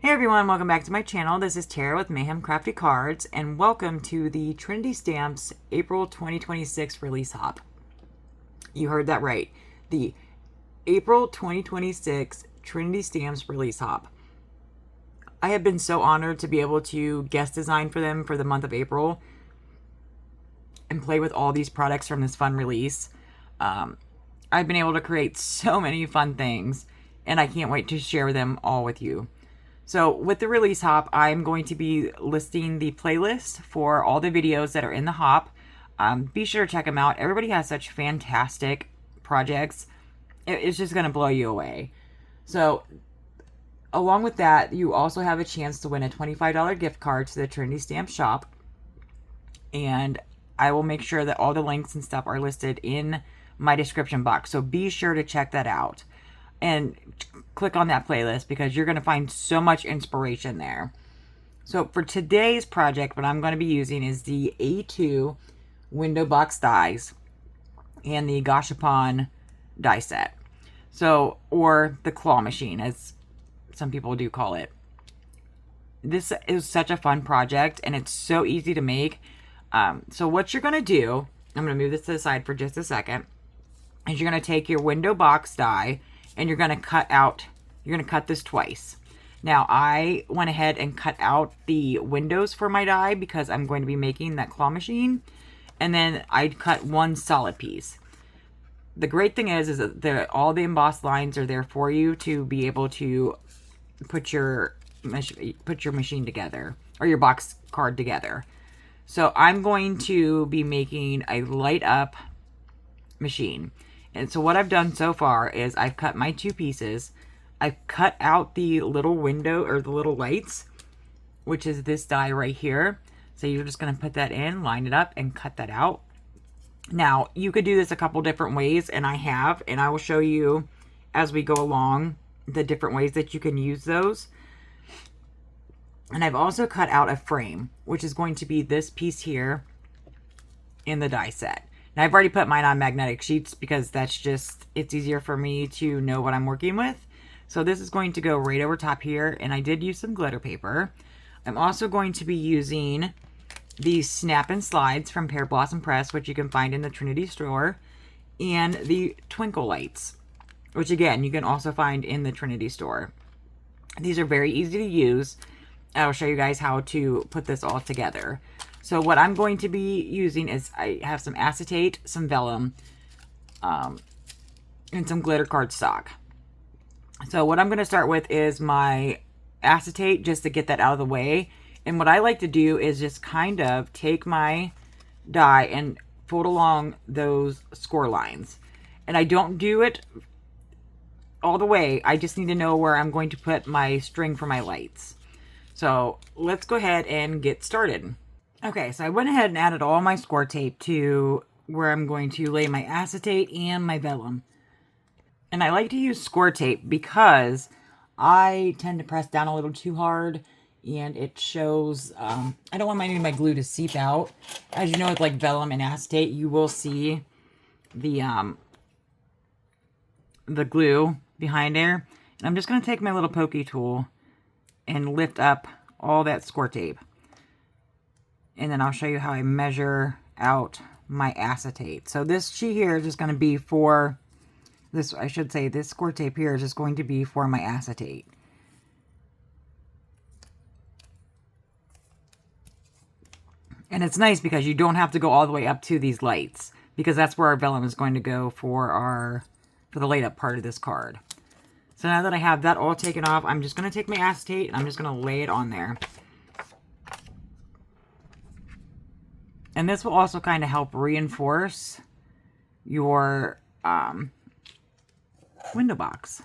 Hey everyone, welcome back to my channel. This is Tara with Mayhem Crafty Cards, and welcome to the Trinity Stamps April 2026 release hop. You heard that right. The April 2026 Trinity Stamps release hop. I have been so honored to be able to guest design for them for the month of April and play with all these products from this fun release. I've been able to create so many fun things, and I can't wait to share them all with you. So with the release hop, I'm going to be listing the playlist for all the videos that are in the hop. Be sure to check them out. Everybody has such fantastic projects. It's just going to blow you away. So along with that, you also have a chance to win a $25 gift card to the Trinity Stamps shop. And I will make sure that all the links and stuff are listed in my description box. So be sure to check that out. And click on that playlist because you're going to find so much inspiration there. So for today's project, what I'm going to be using is the A2 window box dies and the Gashapon die set. So, or the claw machine, as some people do call it. This is such a fun project and it's so easy to make. So what you're going to do, I'm going to move this to the side for just a second, is you're going to take your window box die and you're going to cut this twice. Now, I went ahead and cut out the windows for my die because I'm going to be making that claw machine. And then I cut one solid piece. The great thing is that all the embossed lines are there for you to be able to put your machine together, or your box card together. So I'm going to be making a light up machine. And so what I've done so far is I've cut my two pieces. I've cut out the little window or the little lights, which is this die right here. So you're just going to put that in, line it up, and cut that out. Now, you could do this a couple different ways, and I will show you as we go along the different ways that you can use those. And I've also cut out a frame, which is going to be this piece here in the die set. Now, I've already put mine on magnetic sheets because it's easier for me to know what I'm working with. So this is going to go right over top here, and I did use some glitter paper. I'm also going to be using these snap and slides from Pear Blossom Press, which you can find in the Trinity store, and the twinkle lights, which again, you can also find in the Trinity store. These are very easy to use. I'll show you guys how to put this all together. So what I'm going to be using is I have some acetate, some vellum, and some glitter cardstock. So what I'm going to start with is my acetate, just to get that out of the way. And what I like to do is just kind of take my die and fold along those score lines. And I don't do it all the way. I just need to know where I'm going to put my string for my lights. So let's go ahead and get started. Okay, so I went ahead and added all my score tape to where I'm going to lay my acetate and my vellum. And I like to use score tape because I tend to press down a little too hard and it shows, I don't want my glue to seep out. As you know, with like vellum and acetate, you will see the glue behind there. And I'm just going to take my little pokey tool and lift up all that score tape. And then I'll show you how I measure out my acetate. So this sheet here is just going to be for this, I should say, this score tape here is just going to be for my acetate. And it's nice because you don't have to go all the way up to these lights, because that's where our vellum is going to go for the light up part of this card. So now that I have that all taken off, I'm just going to take my acetate and I'm just going to lay it on there. And this will also kind of help reinforce your window box.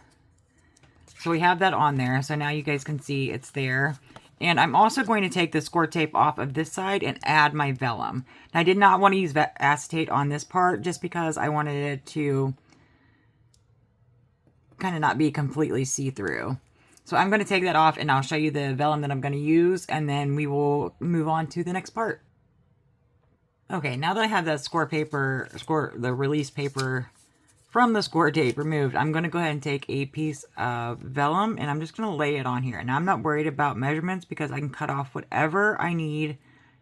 So we have that on there. So now you guys can see it's there. And I'm also going to take the score tape off of this side and add my vellum. Now, I did not want to use acetate on this part just because I wanted it to kind of not be completely see-through. So I'm going to take that off and I'll show you the vellum that I'm going to use, and then we will move on to the next part. Okay, now that I have that the release paper from the score tape removed, I'm going to go ahead and take a piece of vellum and I'm just going to lay it on here. And I'm not worried about measurements because I can cut off whatever I need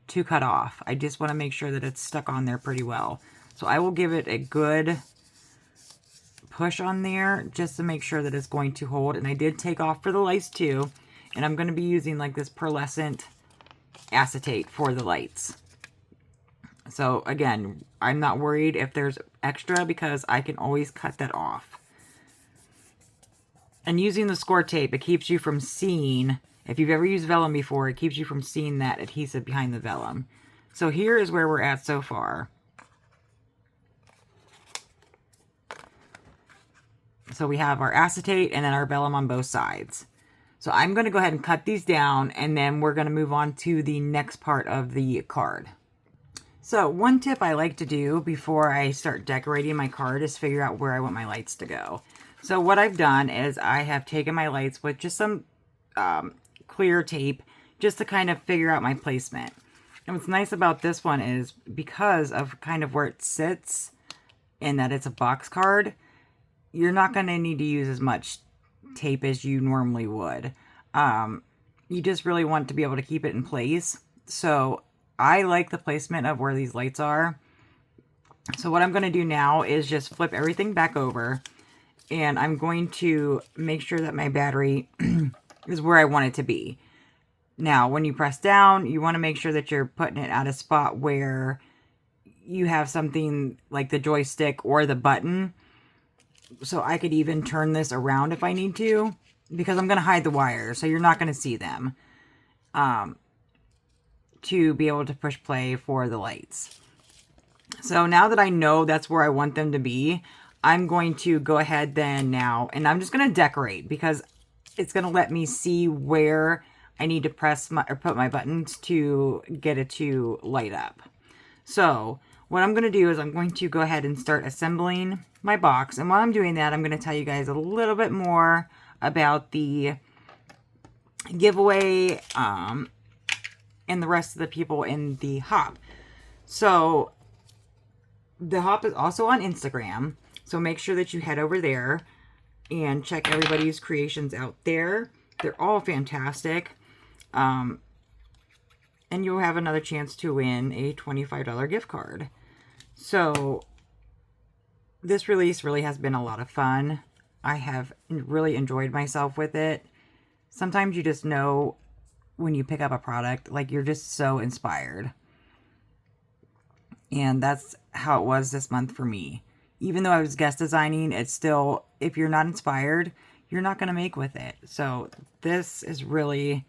to cut off. I just want to make sure that it's stuck on there pretty well. So I will give it a good push on there just to make sure that it's going to hold. And I did take off for the lights too. And I'm going to be using like this pearlescent acetate for the lights. So again, I'm not worried if there's extra because I can always cut that off. And using the score tape, it keeps you from seeing, if you've ever used vellum before, it keeps you from seeing that adhesive behind the vellum. So here is where we're at so far. So we have our acetate and then our vellum on both sides. So I'm going to go ahead and cut these down and then we're going to move on to the next part of the card. So one tip I like to do before I start decorating my card is figure out where I want my lights to go. So what I've done is I have taken my lights with just some clear tape just to kind of figure out my placement. And what's nice about this one is because of kind of where it sits and that it's a box card, you're not going to need to use as much tape as you normally would. You just really want to be able to keep it in place. So I like the placement of where these lights are. So what I'm going to do now is just flip everything back over. And I'm going to make sure that my battery is where I want it to be. Now, when you press down, you want to make sure that you're putting it at a spot where you have something like the joystick or the button. So I could even turn this around if I need to, because I'm going to hide the wires, so you're not going to see them. To be able to push play for the lights. So now that I know that's where I want them to be, I'm going to go ahead then now, and I'm just going to decorate because it's going to let me see where I need to press my, or put my buttons to get it to light up. So what I'm going to do is I'm going to go ahead and start assembling my box. And while I'm doing that, I'm going to tell you guys a little bit more about the giveaway, and the rest of the people in the hop. So the hop is also on Instagram, so make sure that you head over there and check everybody's creations out there. They're all fantastic. And you'll have another chance to win a $25 gift card. So this release really has been a lot of fun. I have really enjoyed myself with it. Sometimes you just know when you pick up a product, like you're just so inspired. And that's how it was this month for me. Even though I was guest designing, it's still, if you're not inspired, you're not going to make with it. So this has really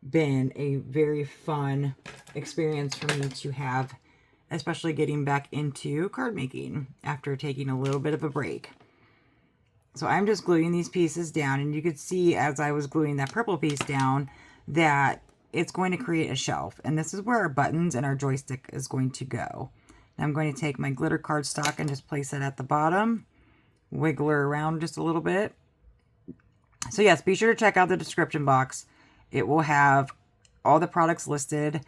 been a very fun experience for me to have, especially getting back into card making after taking a little bit of a break. So I'm just gluing these pieces down, and you could see as I was gluing that purple piece down that it's going to create a shelf. And this is where our buttons and our joystick is going to go. I'm going to take my glitter cardstock and just place it at the bottom. Wiggle her around just a little bit. So yes, be sure to check out the description box. It will have all the products listed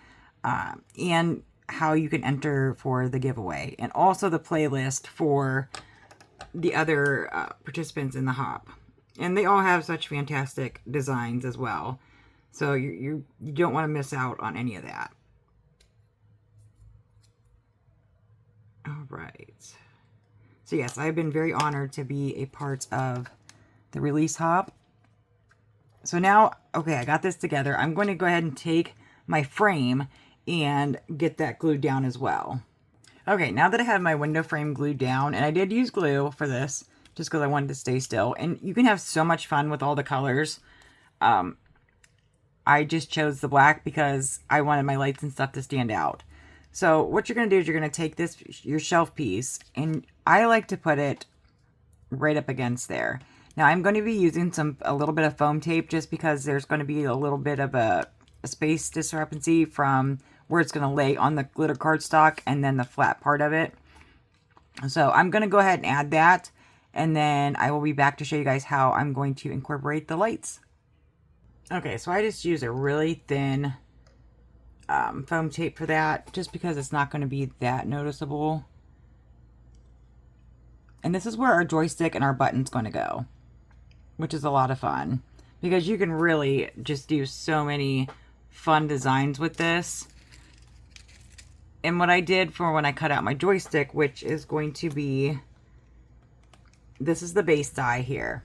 and how you can enter for the giveaway. And also the playlist for the other participants in the hop. And they all have such fantastic designs as well. So you don't want to miss out on any of that. All right. So yes, I've been very honored to be a part of the release hop. So now, okay, I got this together. I'm going to go ahead and take my frame and get that glued down as well. Okay, now that I have my window frame glued down, and I did use glue for this just because I wanted to stay still. And you can have so much fun with all the colors. I just chose the black because I wanted my lights and stuff to stand out. So what you're going to do is you're going to take this, your shelf piece, and I like to put it right up against there. Now I'm going to be using a little bit of foam tape just because there's going to be a little bit of a space discrepancy from where it's going to lay on the glitter cardstock and then the flat part of it. So I'm going to go ahead and add that, and then I will be back to show you guys how I'm going to incorporate the lights. Okay, so I just use a really thin foam tape for that, just because it's not going to be that noticeable. And this is where our joystick and our button's going to go, which is a lot of fun because you can really just do so many fun designs with this. And what I did for when I cut out my joystick, which is going to be, this is the base die here.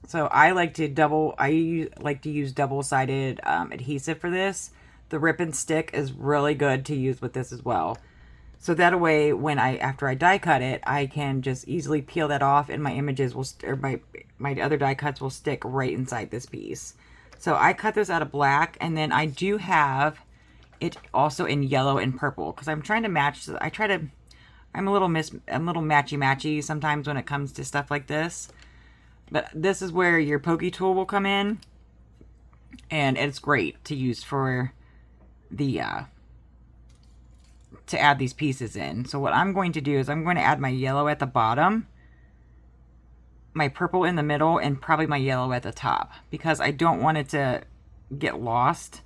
So I like to use double-sided adhesive for this. The rip and stick is really good to use with this as well. So that way, when after I die cut it, I can just easily peel that off, and my images will, or my other die cuts will stick right inside this piece. So I cut this out of black, and then I do have it also in yellow and purple because I'm trying to match. I'm a little matchy sometimes when it comes to stuff like this. But this is where your pokey tool will come in, and it's great to use for the to add these pieces in. So what I'm going to do is I'm going to add my yellow at the bottom, my purple in the middle, and probably my yellow at the top because I don't want it to get lost.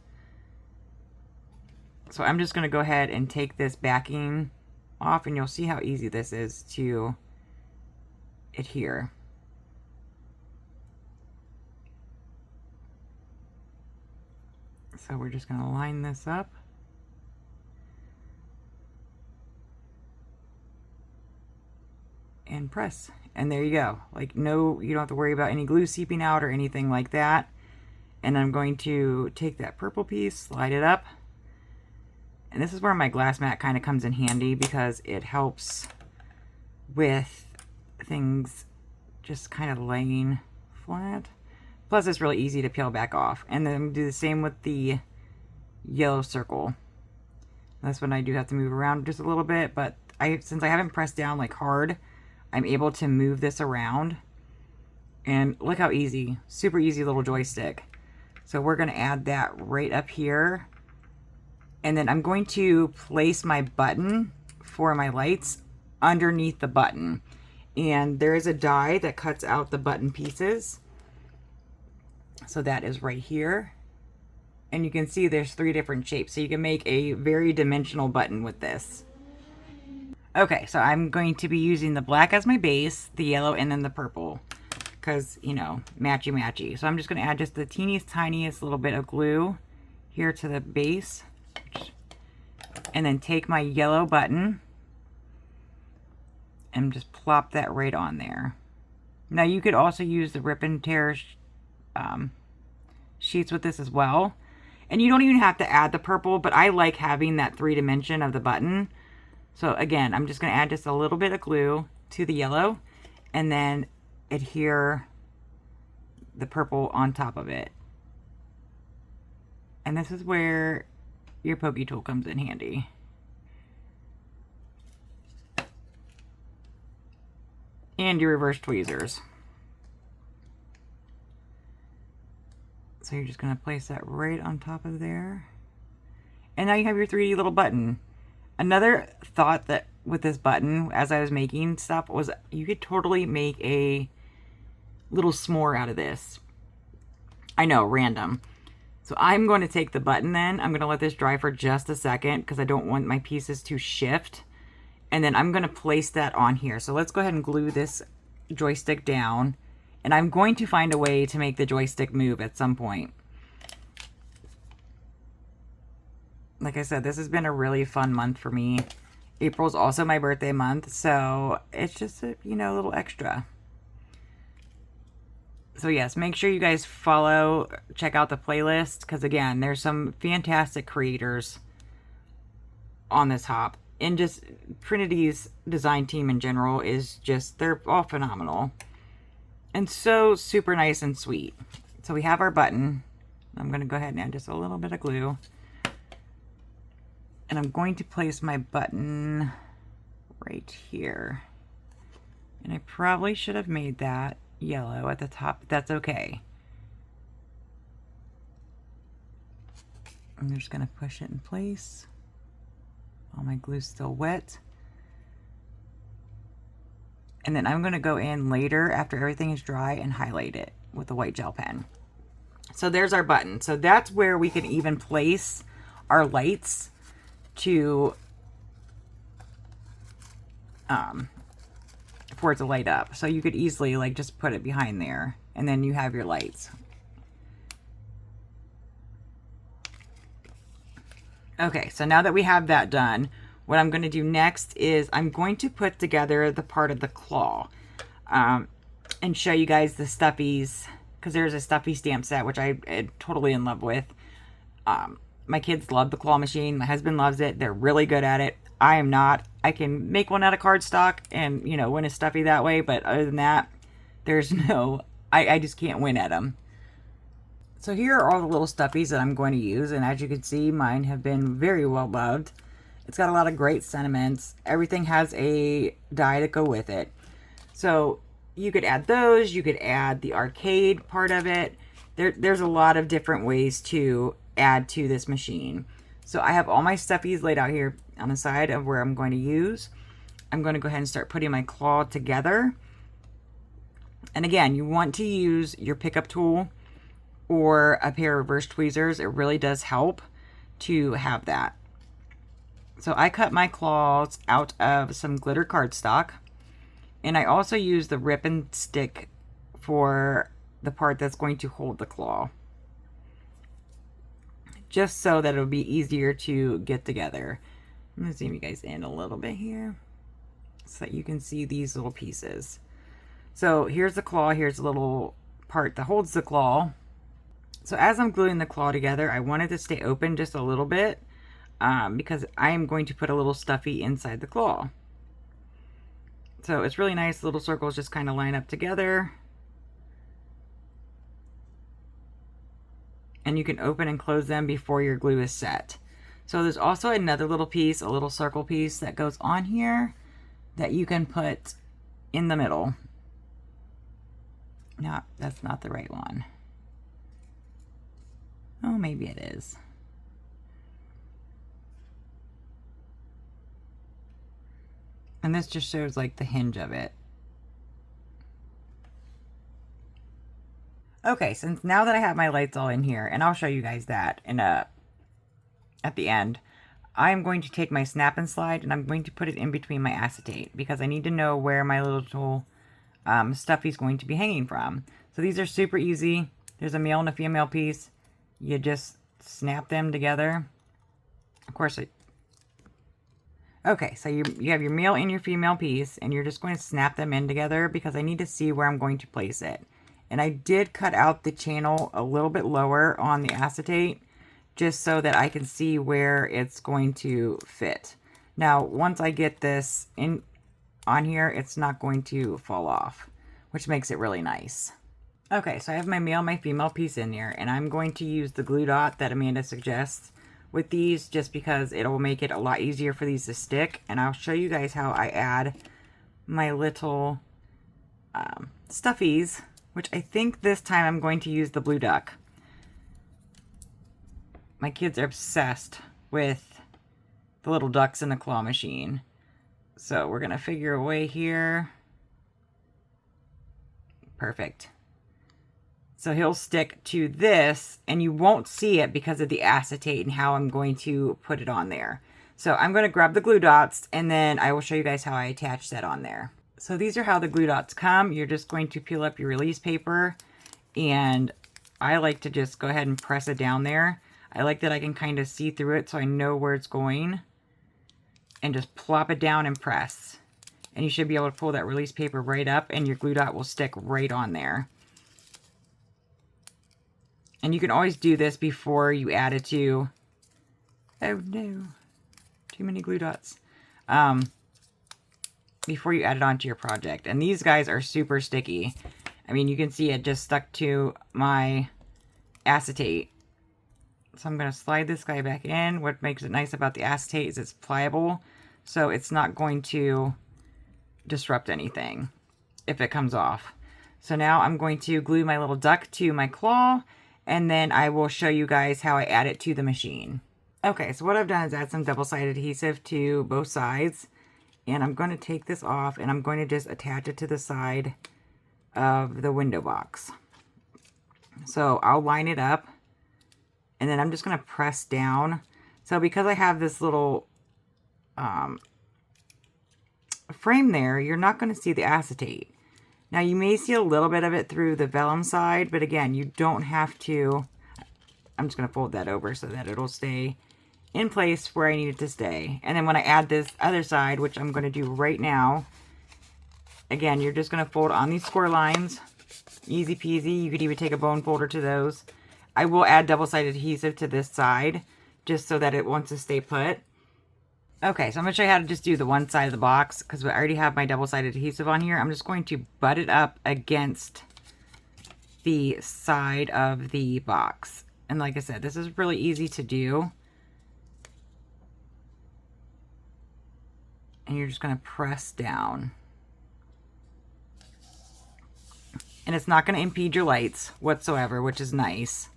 So I'm just going to go ahead and take this backing off, and you'll see how easy this is to adhere. So we're just going to line this up. And press. And there you go. Like, no, you don't have to worry about any glue seeping out or anything like that. And I'm going to take that purple piece, slide it up. And this is where my glass mat kind of comes in handy because it helps with things just kind of laying flat. Plus, it's really easy to peel back off. And then do the same with the yellow circle. That's when I do have to move around just a little bit, but since I haven't pressed down like hard, I'm able to move this around. And look how easy, super easy little joystick. So we're going to add that right up here. And then I'm going to place my button for my lights underneath the button. And there is a die that cuts out the button pieces. So that is right here. And you can see there's 3 different shapes. So you can make a very dimensional button with this. Okay, so I'm going to be using the black as my base, the yellow, and then the purple. Because, you know, matchy-matchy. So I'm just going to add just the teeniest, tiniest little bit of glue here to the base. And then take my yellow button and just plop that right on there. Now you could also use the rip and tear sheets with this as well. And you don't even have to add the purple, but I like having that 3 dimension of the button. So again, I'm just going to add just a little bit of glue to the yellow and then adhere the purple on top of it. And this is where your pokey tool comes in handy. And your reverse tweezers. So you're just going to place that right on top of there. And now you have your 3D little button. Another thought that with this button, as I was making stuff, was you could totally make a little s'more out of this. I know, random. So I'm going to take the button then. I'm going to let this dry for just a second because I don't want my pieces to shift. And then I'm going to place that on here. So let's go ahead and glue this joystick down. And I'm going to find a way to make the joystick move at some point. Like I said, this has been a really fun month for me. April's also my birthday month, so it's just a, you know, a little extra. So yes, make sure you guys check out the playlist, because again, there's some fantastic creators on this hop. And just Trinity's design team in general is just, they're all phenomenal. And so super nice and sweet. So we have our button. I'm going to go ahead and add just a little bit of glue. And I'm going to place my button right here. And I probably should have made that yellow at the top, but that's okay. I'm just going to push it in place. All my glue's still wet. And then I'm going to go in later after everything is dry and highlight it with a white gel pen. So there's our button. So that's where we can even place our lights to for it to light up. So you could easily like just put it behind there, and then you have your lights. Okay, so now that we have that done, what I'm going to do next is I'm going to put together the part of the claw and show you guys the Stuffies, because there's a Stuffy stamp set, which I'm totally in love with. My kids love the claw machine. My husband loves it. They're really good at it. I am not. I can make one out of cardstock and, you know, win a Stuffy that way, but other than that, there's no, I just can't win at them. So here are all the little Stuffies that I'm going to use, and as you can see, mine have been very well loved. It's got a lot of great sentiments. Everything has a die to go with it. So you could add those, you could add the arcade part of it. There's a lot of different ways to add to this machine. So I have all my Stuffies laid out here on the side of where I'm going to use. I'm going to go ahead and start putting my claw together. And again, you want to use your pickup tool or a pair of reverse tweezers. It really does help to have that. So I cut my claws out of some glitter cardstock, and I also use the rip and stick for the part that's going to hold the claw, just so that it'll be easier to get together. I'm going to zoom you guys in a little bit here so that you can see these little pieces. So here's the claw, here's the little part that holds the claw. So as I'm gluing the claw together, I wanted to stay open just a little bit because I am going to put a little Stuffy inside the claw. So it's really nice, little circles just kind of line up together. And you can open and close them before your glue is set. So there's also another little piece, a little circle piece that goes on here that you can put in the middle. No, that's not the right one. Oh, maybe it is. And this just shows like the hinge of it. Okay, since now that I have my lights all in here, and I'll show you guys that in at the end, I'm going to take my snap and slide and I'm going to put it in between my acetate because I need to know where my little Stuffy is going to be hanging from. So these are super easy. There's a male and a female piece. You just snap them together. Of course, okay, so you have your male and your female piece, and you're just going to snap them in together because I need to see where I'm going to place it. And I did cut out the channel a little bit lower on the acetate just so that I can see where it's going to fit. Now, once I get this in on here, it's not going to fall off, which makes it really nice. Okay, so I have my male, my female piece in there, and I'm going to use the glue dot that Amanda suggests with these just because it'll make it a lot easier for these to stick. And I'll show you guys how I add my little Stuffies, which I think this time I'm going to use the blue duck. My kids are obsessed with the little ducks in the claw machine. So we're going to figure a way here. Perfect. So he'll stick to this, and you won't see it because of the acetate and how I'm going to put it on there. So I'm going to grab the glue dots, and then I will show you guys how I attach that on there. So these are how the glue dots come. You're just going to peel up your release paper, and I like to just go ahead and press it down there. I like that I can kind of see through it so I know where it's going, and just plop it down and press. And you should be able to pull that release paper right up, and your glue dot will stick right on there. And you can always do this before you add it to, oh no, too many glue dots, before you add it onto your project. And these guys are super sticky. I mean, you can see it just stuck to my acetate. So I'm going to slide this guy back in. What makes it nice about the acetate is it's pliable, so it's not going to disrupt anything if it comes off. So now I'm going to glue my little duck to my claw, and then I will show you guys how I add it to the machine. Okay, so what I've done is add some double-sided adhesive to both sides. And I'm going to take this off, and I'm going to just attach it to the side of the window box. So I'll line it up, and then I'm just going to press down. So because I have this little frame there, you're not going to see the acetate. Now you may see a little bit of it through the vellum side, but again, you don't have to. I'm just going to fold that over so that it'll stay in place where I need it to stay. And then when I add this other side, which I'm going to do right now, again, you're just going to fold on these score lines. Easy peasy. You could even take a bone folder to those. I will add double-sided adhesive to this side just so that it wants to stay put. Okay, so I'm going to show you how to just do the one side of the box because I already have my double-sided adhesive on here. I'm just going to butt it up against the side of the box. And like I said, this is really easy to do. And you're just going to press down. And it's not going to impede your lights whatsoever, which is nice.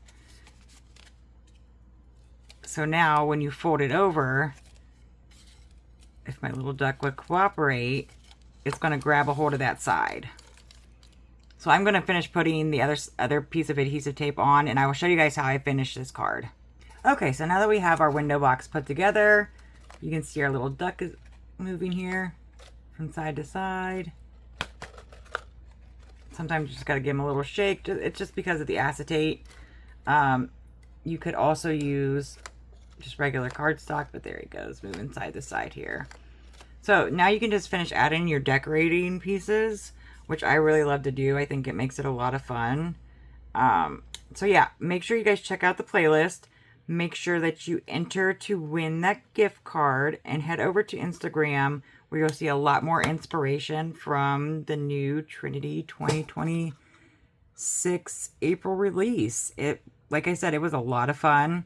So now when you fold it over, if my little duck would cooperate, it's going to grab a hold of that side. So I'm going to finish putting the other piece of adhesive tape on, and I will show you guys how I finish this card. Okay, so now that we have our window box put together, you can see our little duck is moving here from side to side. Sometimes you just got to give them a little shake. It's just because of the acetate. You could also use just regular cardstock, but there he goes, moving side to side here. So now you can just finish adding your decorating pieces, which I really love to do. I think it makes it a lot of fun. So yeah, make sure you guys check out the playlist. Make sure that you enter to win that gift card and head over to Instagram where you'll see a lot more inspiration from the new Trinity 2026 April release. Like I said, it was a lot of fun.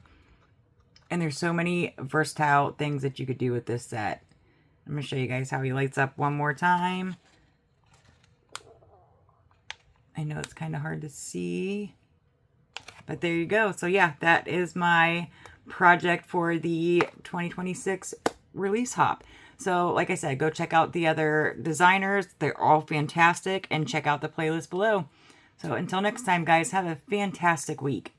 And there's so many versatile things that you could do with this set. I'm going to show you guys how he lights up one more time. I know it's kind of hard to see, but there you go. So yeah, that is my project for the 2026 release hop. So like I said, go check out the other designers. They're all fantastic, and check out the playlist below. So until next time, guys, have a fantastic week.